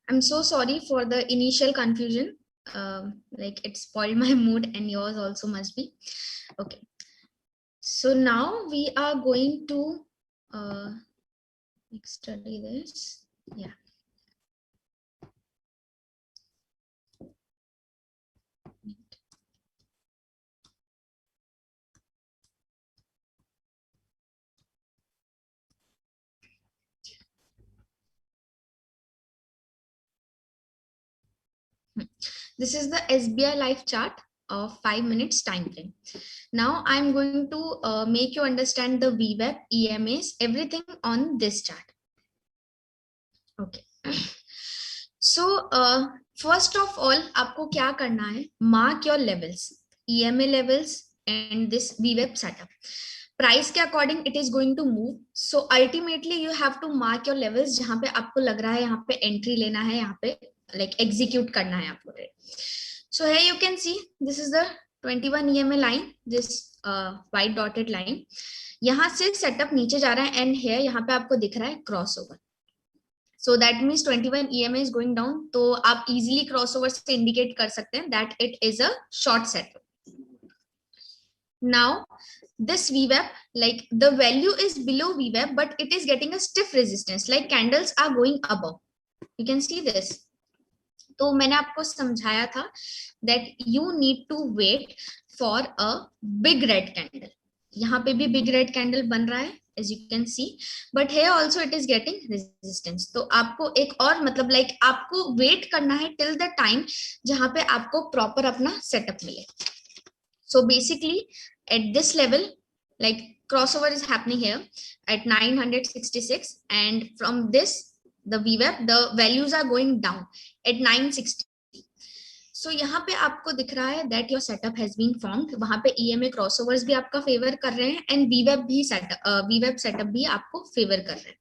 I'm so sorry for the initial confusion. Like it spoiled my mood and yours also must be. Okay. So now we are going to study this. Yeah. This is the SBI Life chart of 5 minutes time frame. Now I'm going to make you understand the VWAP, EMAs, everything on this chart. Okay. So first of all, आपको क्या करना है? Mark your levels, EMA levels and this VWAP setup. Price के according it is going to move. So ultimately you have to mark your levels जहाँ पे आपको लग रहा है यहाँ पे entry लेना है, यहाँ पे like execute करना है आपको. So here you can see this is the 21 EMA line, this white dotted line. यहाँ से setup नीचे जा रहा है and here यहाँ पे आपको दिख रहा है crossover. So that means 21 EMA is going down. तो आप easily crossover से indicate कर सकते हैं that it is a short setup. Now this VWAP, like the value is below VWAP, but it is getting a stiff resistance. Like candles are going above. You can see this. तो मैंने आपको समझाया था that you need to wait for a big red candle. यहाँ पे भी big red candle बन रहा है as you can see, but here also it is getting resistance. तो आपको एक और मतलब like आपको wait करना है till the time जहाँ पे आपको proper अपना setup मिले. So basically at this level, like crossover is happening here at 966, and from this the VWAP, the values are going down at 960. So यहाँ पे आपको दिख रहा है that your setup has been formed. वहाँ पे EMA crossovers भी आपका favor कर रहे हैं and VWAP setup भी आपको favor कर रहे हैं.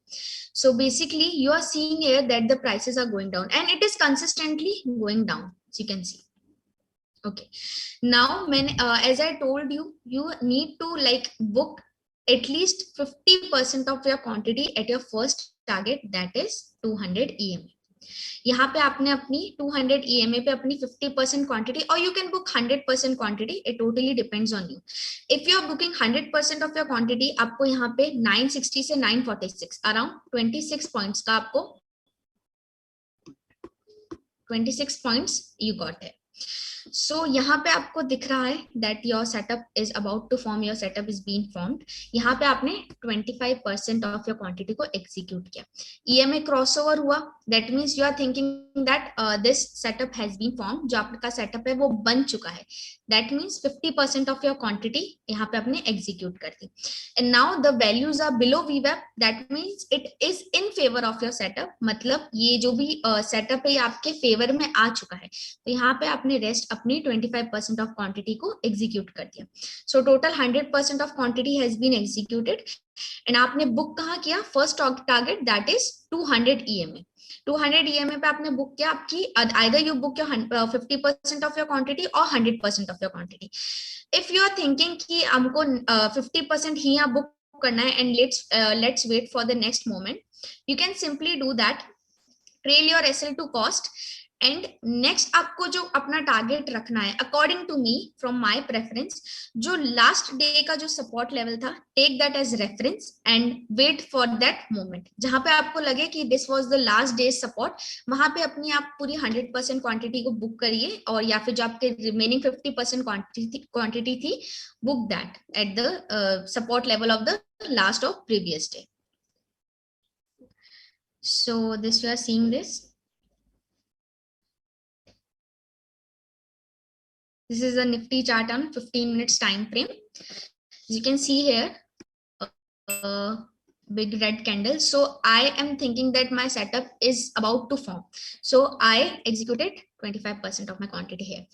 So basically you are seeing here that the prices are going down and it is consistently going down, as you can see. Okay, now as I told you, you need to like book at least 50% of your quantity at your first target, that is 200 EMA. यहाँ पे आपने अपनी 200 EMA पे अपनी 50% quantity, or you can book 100% quantity, it totally depends on you. If you are booking 100% of your quantity, आपको यहाँ पे 960 से 946 around 26 points का आपको 26 points you got it. So यहाँ पे आपको दिख रहा है that your setup is about to form, your setup is being formed. यहाँ पे आपने 25% of your quantity को execute किया. EMA crossover हुआ, that means you are thinking that this setup has been formed. जो आपका setup है वो बन चुका है. That means 50% of your quantity यहाँ पे आपने execute कर दी. And now the values are below VWAP. That means it is in favor of your setup. मतलब ये जो भी setup है ये आपके favor में आ चुका है. तो यहाँ पे आपने rest अपनी 25% of quantity को execute कर दिया. So total 100% of quantity has been executed. And आपने book कहाँ किया? First target, that is 200 EMA. 200 EMA पे आपने book किया, आपकी either you book your 50% of your quantity or 100% of your quantity. If you are thinking कि हमको 50% ही यहाँ book करना है and let's wait for the next moment, you can simply do that. Trail your SL to cost. And next आपको जो अपना target रखना है according to me from my preference, जो लास्ट डे का जो सपोर्ट लेवल था, take that as reference and wait for that moment. जहां पे आपको लगे कि this was the last day support, वहां पे अपनी आप पूरी 100% क्वांटिटी को बुक करिए, और या फिर जो आपके रिमेनिंग 50% क्वांटिटी थी, book that at the support level of the last of previous day. So this you are seeing this. This is a Nifty chart on 15 minutes time frame. As you can see here, big red candle. So I am thinking that my setup is about to form. So I executed 25% of my quantity here.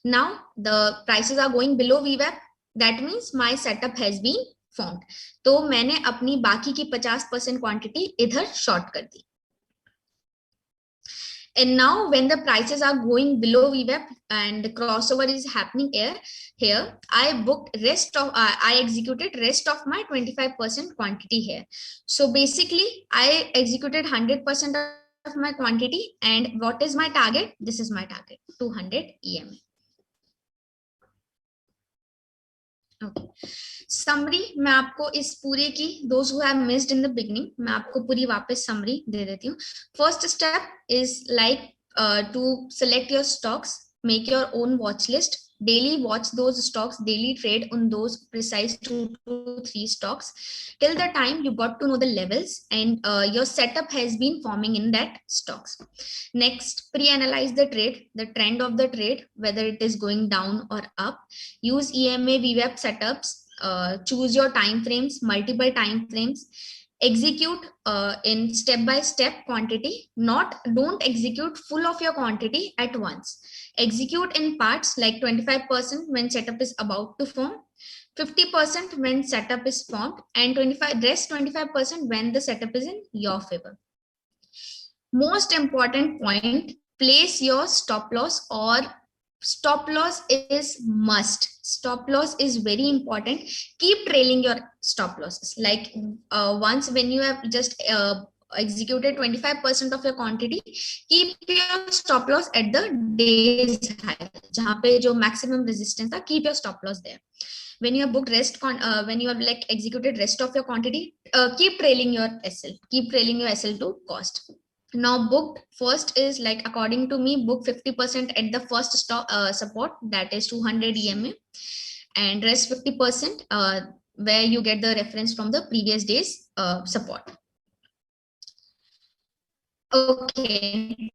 Now the prices are going below VWAP. That means my setup has been formed. तो मैंने अपनी बाकी की 50% quantity इधर short कर दी. And now when the prices are going below VWAP and the crossover is happening here, I booked rest of, I executed rest of my 25% quantity here. So basically I executed 100% of my quantity. And what is my target? This is my target, 200 EMA. Okay. Summary मैं आपको इस पूरे की those who have missed in the beginning मैं आपको पूरी वापस summary दे देती हूँ. First step is like to select your stocks, make your own watch list, daily watch those stocks, daily trade on those precise 2 to 3 stocks till the time you got to know the levels and your setup has been forming in that stocks. Next, pre-analyze the trade, the trend of the trade, whether it is going down or up. Use EMA VWAP setups. Choose your time frames, multiple time frames. Execute in step-by-step quantity. Don't execute full of your quantity at once. Execute in parts, like 25% when setup is about to form, 50% when setup is formed, and 25% when the setup is in your favor. Most important point, place your stop loss, or stop loss is must. Stop loss is very important. Keep trailing your stop losses. Like once when you have just executed 25% of your quantity, keep your stop loss at the day's high. जहाँ पे जो maximum resistance था, keep your stop loss there. When you have booked when you have like executed rest of your quantity, keep trailing your SL. Keep trailing your SL to cost. Now booked first is like, according to me, book 50% at the first support, that is 200 EMA, and rest 50% where you get the reference from the previous day's support. Okay,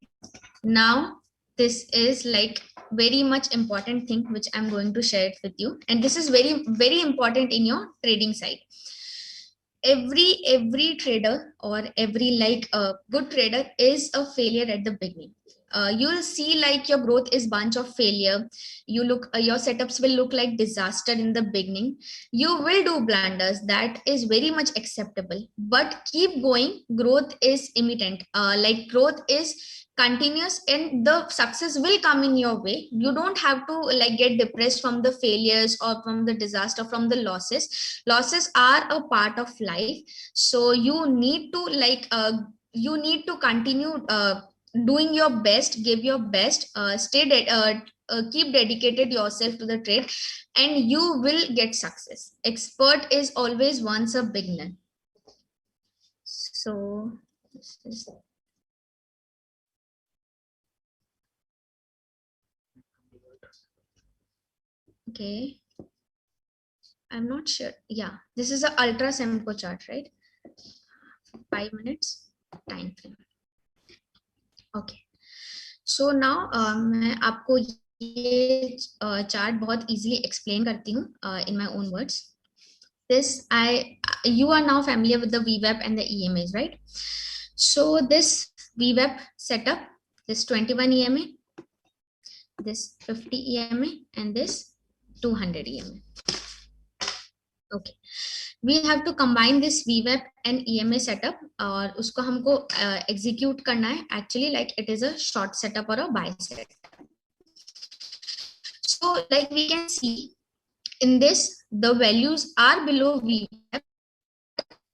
now this is like very much important thing which I'm going to share it with you, and this is very, very important in your trading side. Every trader or every like good trader is a failure at the beginning. You'll see like your growth is bunch of failure. Your setups will look like disaster in the beginning. You will do blunders, that is very much acceptable, but keep going. Growth is imminent, like growth is continuous, and the success will come in your way. You don't have to like get depressed from the failures or from the disaster, from the losses are a part of life. So you need to like you need to continue doing your best, give your best, keep dedicated yourself to the trade, and you will get success. Expert is always once a beginner. So this is okay. I'm not sure. Yeah, this is a ultra Semco chart, right? 5 minutes time frame. Okay. So now मैं आपको ये chart बहुत easily explain करती हूँ in my own words. You are now familiar with the VWAP and the EMAs, right? So this VWAP setup, this 21 EMA, this 50 EMA, and this 200 EMA. Okay, we have to combine this VWAP and EMA setup, और उसको हमको execute करना है. Actually, like it is a short setup or a buy setup. So like we can see in this, the values are below VWAP.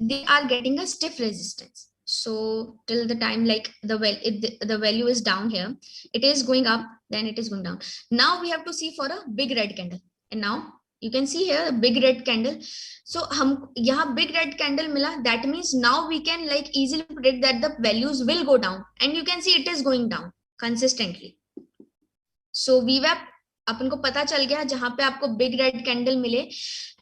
They are getting a stiff resistance. So till the time like the value is down here, it is going up, then it is going down. Now we have to see for a big red candle, and now you can see here a big red candle. So हम यहाँ big red candle मिला, that means now we can like easily predict that the values will go down, and you can see it is going down consistently. So VWAP अपन को पता चल गया जहां पे आपको big red candle मिले,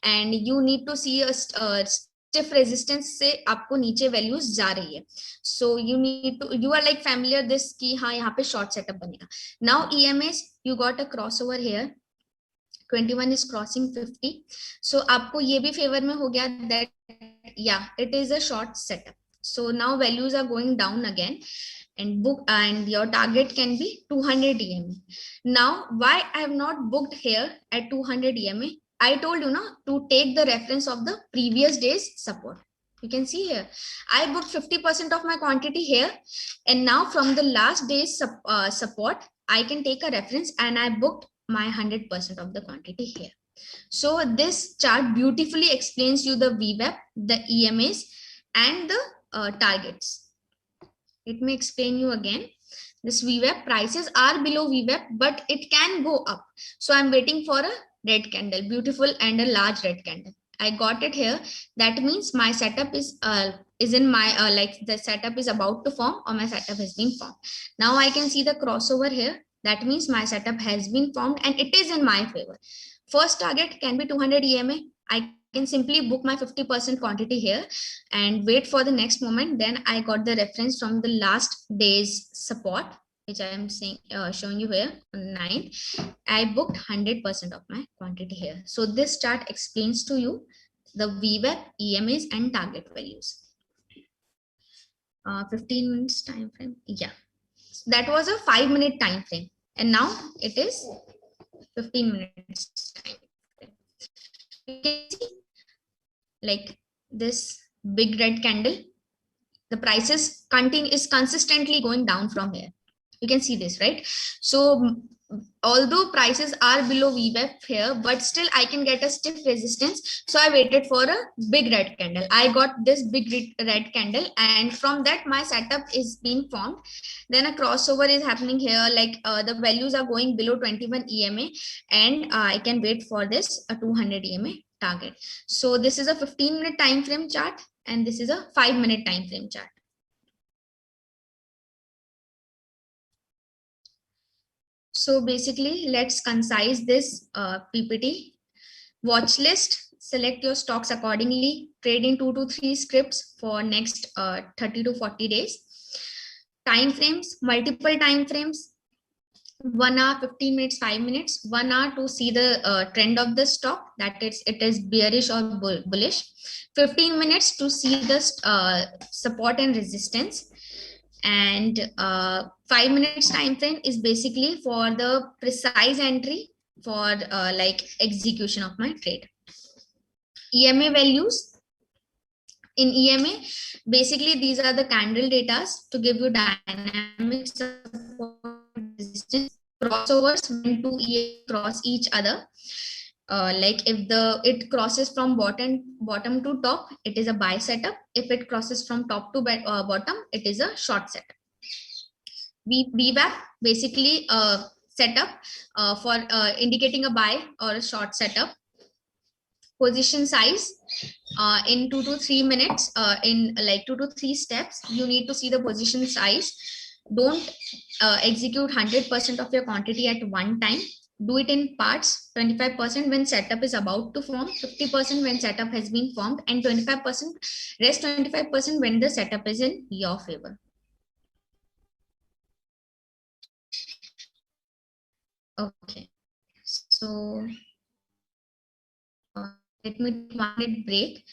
and you need to see a stiff resistance से आपको नीचे values जा रही है. So you are like familiar this कि हाँ यहाँ पे short setup बनेगा. Now EMAs, you got a crossover here. 21 is crossing 50. So आपको ये भी favor में हो गया that yeah, it is a short setup. So now values are going down again, and your target can be 200 EMA. Now why I have not booked here at 200 EMA? I told you to take the reference of the previous day's support. You can see here, I booked 50% of my quantity here. And now from the last day's support, I can take a reference and I booked my 100% of the quantity here. So this chart beautifully explains you the VWAP, the EMAs, and the targets. Let me explain you again. This VWAP prices are below VWAP, but it can go up. So I'm waiting for a red candle, beautiful and a large red candle. I got it here. That means my setup is in my like the setup is about to form, or my setup has been formed. Now I can see the crossover here. That means my setup has been formed and it is in my favor. First target can be 200 EMA. I can simply book my 50% quantity here and wait for the next moment. Then I got the reference from the last day's support, which I am saying showing you here on the 9th. I booked 100% of my quantity here. So this chart explains to you the VWAP, EMAs, and target values. 15 minutes time frame. Yeah, that was a 5-minute time frame, and now it is 15 minutes time frame. You can see like this big red candle, the prices is consistently going down from here. You can see this, right? So although prices are below VWAP here, but still I can get a stiff resistance. So I waited for a big red candle. I got this big red candle, and from that my setup is being formed. Then a crossover is happening here, like the values are going below 21 EMA, and I can wait for this a 200 EMA target. So this is a 15-minute time frame chart, and this is a 5-minute time frame chart. So basically, let's concise this PPT. Watch list, select your stocks accordingly, trade in 2 to 3 scripts for next 30 to 40 days. Time frames, multiple time frames, 1 hour, 15 minutes, 5 minutes, 1 hour to see the trend of the stock, that it is bearish or bullish, 15 minutes to see the support and resistance, and 5 minutes time frame is basically for the precise entry for like execution of my trade. EMA values. In EMA, basically these are the candle data to give you dynamic support, resistance, crossovers when two EMA cross each other. Like if it crosses from bottom to top, it is a buy setup. If it crosses from top to bottom, it is a short setup. VWAP basically setup for indicating a buy or a short setup. Position size in 2 to 3 minutes, in like 2 to 3 steps, you need to see the position size. Don't execute 100% of your quantity at one time. Do it in parts. 25% when setup is about to form, 50% when setup has been formed, and 25%, rest 25% when the setup is in your favor. Okay, so let me take 1 minute break.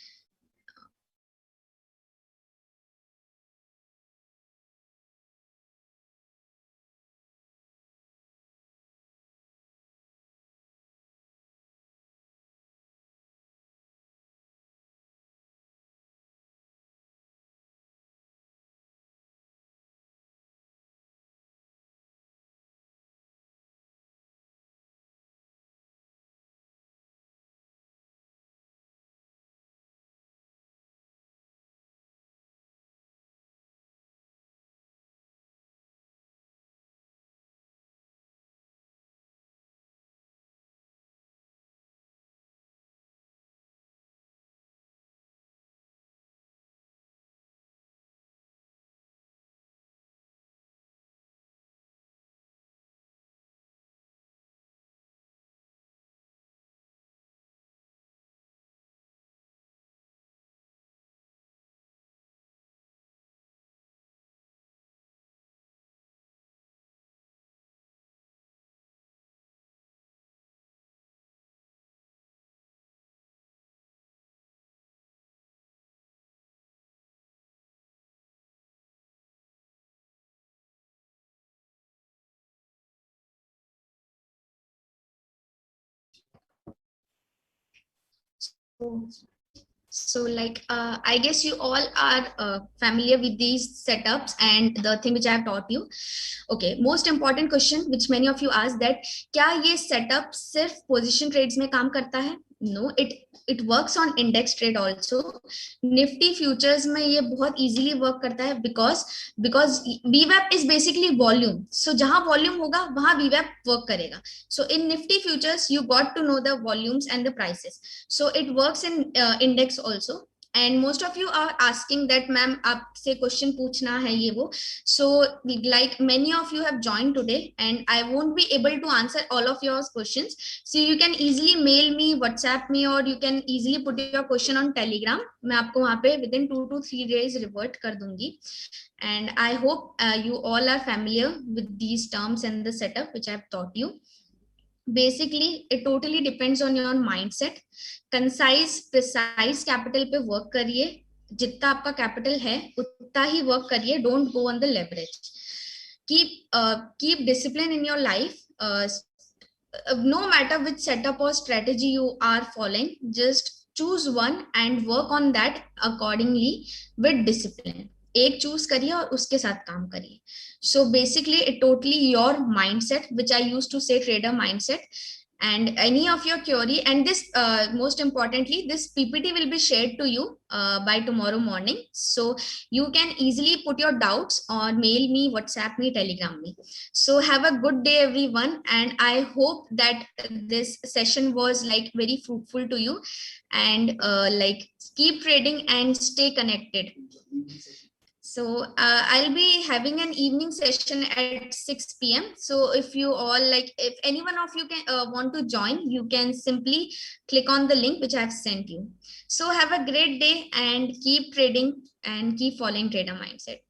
So like I guess you all are familiar with these setups and the thing which I have taught you. Okay, most important question which many of you ask, that क्या ये setup सिर्फ position trades में काम करता है? No, it works on index trade also. Nifty futures में ये बहुत easily work करता है because VWAP is basically volume. So जहाँ volume होगा वहाँ VWAP work करेगा. So in Nifty futures you got to know the volumes and the prices. So it works in index also. And most of you are asking that ma'am आपसे question पूछना है ये वो. So like many of you have joined today and I won't be able to answer all of your questions. So you can easily mail me, WhatsApp me, or you can easily put your question on Telegram. मैं आपको वहाँ पे within 2 to 3 days revert कर दूंगी. And I hope you all are familiar with these terms and the setup which I have taught you. Basically it totally depends on your mindset. Concise precise capital पे work करिए, जितना आपका capital है उतना ही work करिए. Don't go on the leverage. Keep discipline in your life. No matter which setup or strategy you are following, just choose one and work on that accordingly with discipline. एक choose करिए और उसके साथ काम करिए. So basically it totally your mindset, which I used to say trader mindset. And any of your query, and this most importantly this PPT will be shared to you by tomorrow morning, so you can easily put your doubts or mail me, WhatsApp me, Telegram me. So have a good day everyone, and I hope that this session was like very fruitful to you, and like keep trading and stay connected. So I'll be having an evening session at 6 p.m. So if you all like, if any one of you can want to join, you can simply click on the link which I've sent you. So have a great day and keep trading and keep following Trader Mindset.